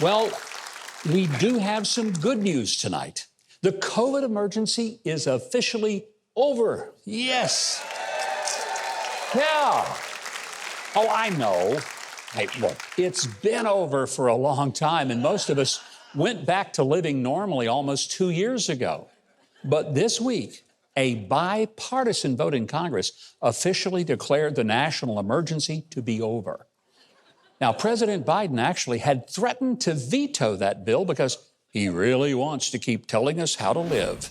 Well, we do have some good news tonight. The COVID emergency is officially over. Yes. Yeah. Oh, I know. Hey, look, it's been over for a long time, and most of us went back to living normally almost 2 years ago. But this week, a bipartisan vote in Congress officially declared the national emergency to be over. Now, President Biden actually had threatened to veto that bill because he really wants to keep telling us how to live.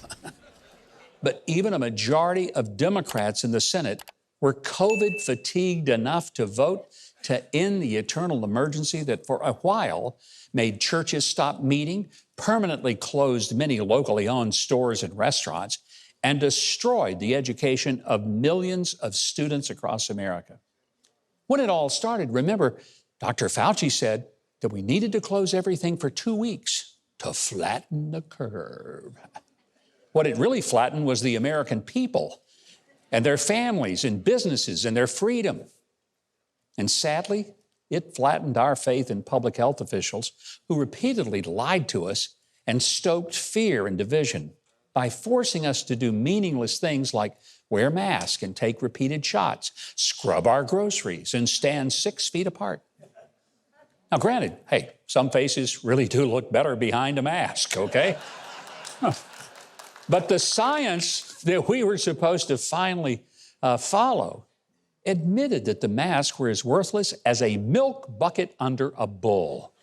But even a majority of Democrats in the Senate were COVID fatigued enough to vote to end the eternal emergency that for a while made churches stop meeting, permanently closed many locally owned stores and restaurants, and destroyed the education of millions of students across America. When it all started, remember, Dr. Fauci said that we needed to close everything for 2 weeks to flatten the curve. What it really flattened was the American people and their families and businesses and their freedom. And sadly, it flattened our faith in public health officials who repeatedly lied to us and stoked fear and division by forcing us to do meaningless things like wear masks and take repeated shots, scrub our groceries, and stand 6 feet apart. Now, granted, hey, some faces really do look better behind a mask, okay? But the science that we were supposed to finally follow admitted that the masks were as worthless as a milk bucket under a bull.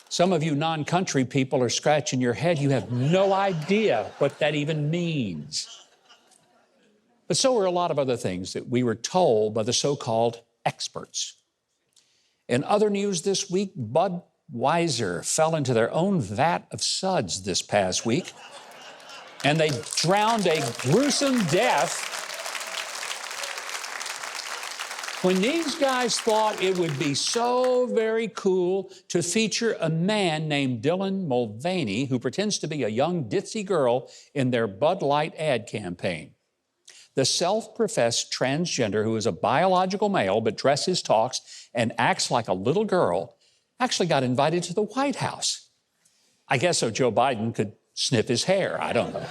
Some of you non-country people are scratching your head. You have no idea what that even means. But so are a lot of other things that we were told by the so-called experts. In other news this week, Budweiser fell into their own vat of suds this past week, and they drowned a gruesome death when these guys thought it would be so very cool to feature a man named Dylan Mulvaney who pretends to be a young ditzy girl in their Bud Light ad campaign. The self-professed transgender who is a biological male but dresses, talks, and acts like a little girl actually got invited to the White House. I guess so Joe Biden could sniff his hair. I don't know.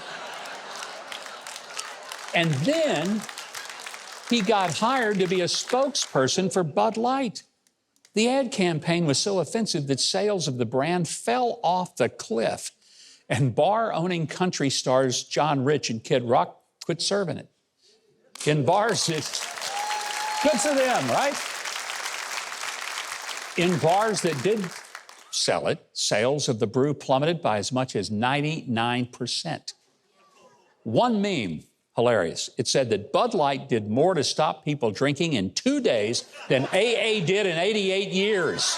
And then he got hired to be a spokesperson for Bud Light. The ad campaign was so offensive that sales of the brand fell off the cliff, and bar-owning country stars John Rich and Kid Rock quit serving it. In bars, it's good for them, right? In bars that did sell it, sales of the brew plummeted by as much as 99%. One meme, hilarious. It said that Bud Light did more to stop people drinking in 2 days than AA did in 88 years.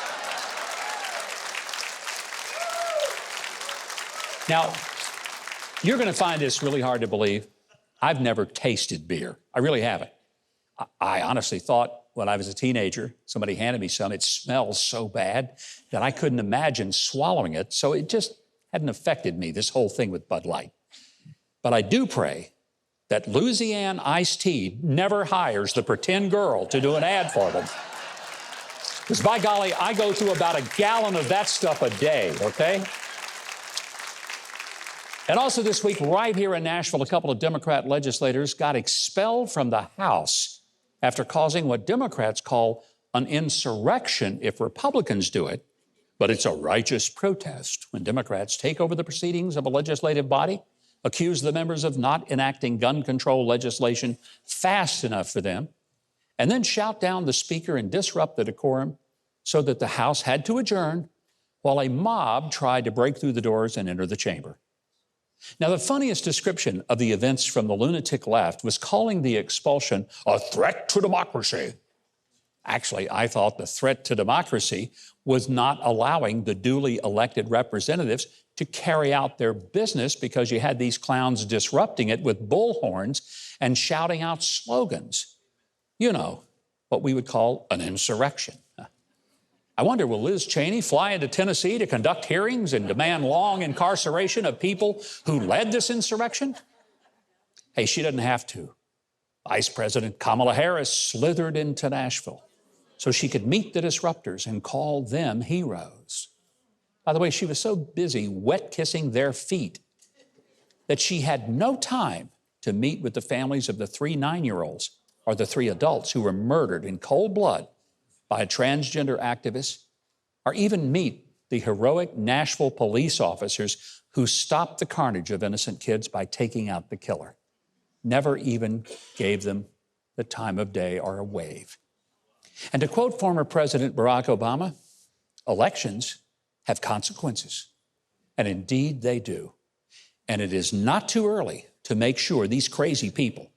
Now, you're going to find this really hard to believe. I've never tasted beer. I really haven't. I honestly thought when I was a teenager, somebody handed me some, it smells so bad that I couldn't imagine swallowing it. So it just hadn't affected me, this whole thing with Bud Light. But I do pray that Louisiana iced tea never hires the pretend girl to do an ad for them. Because by golly, I go through about a gallon of that stuff a day, okay? And also this week, right here in Nashville, a couple of Democrat legislators got expelled from the House after causing what Democrats call an insurrection if Republicans do it. But it's a righteous protest when Democrats take over the proceedings of a legislative body, accuse the members of not enacting gun control legislation fast enough for them, and then shout down the speaker and disrupt the decorum so that the House had to adjourn while a mob tried to break through the doors and enter the chamber. Now, the funniest description of the events from the lunatic left was calling the expulsion a threat to democracy. Actually, I thought the threat to democracy was not allowing the duly elected representatives to carry out their business because you had these clowns disrupting it with bullhorns and shouting out slogans. You know, what we would call an insurrection. I wonder, will Liz Cheney fly into Tennessee to conduct hearings and demand long incarceration of people who led this insurrection? Hey, she doesn't have to. Vice President Kamala Harris slithered into Nashville. so she could meet the disruptors and call them heroes. By the way, she was so busy wet kissing their feet that she had no time to meet with the families of the 3 9-year-olds or the 3 adults who were murdered in cold blood by a transgender activist, or even meet the heroic Nashville police officers who stopped the carnage of innocent kids by taking out the killer. Never even gave them the time of day or a wave. And to quote former President Barack Obama, elections have consequences. And indeed they do. And it is not too early to make sure these crazy people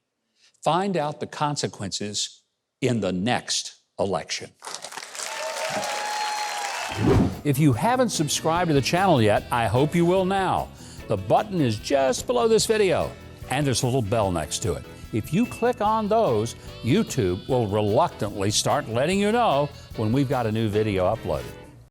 find out the consequences in the next election. If you haven't subscribed to the channel yet, I hope you will now. The button is just below this video, and there's a little bell next to it. If you click on those, YouTube will reluctantly start letting you know when we've got a new video uploaded.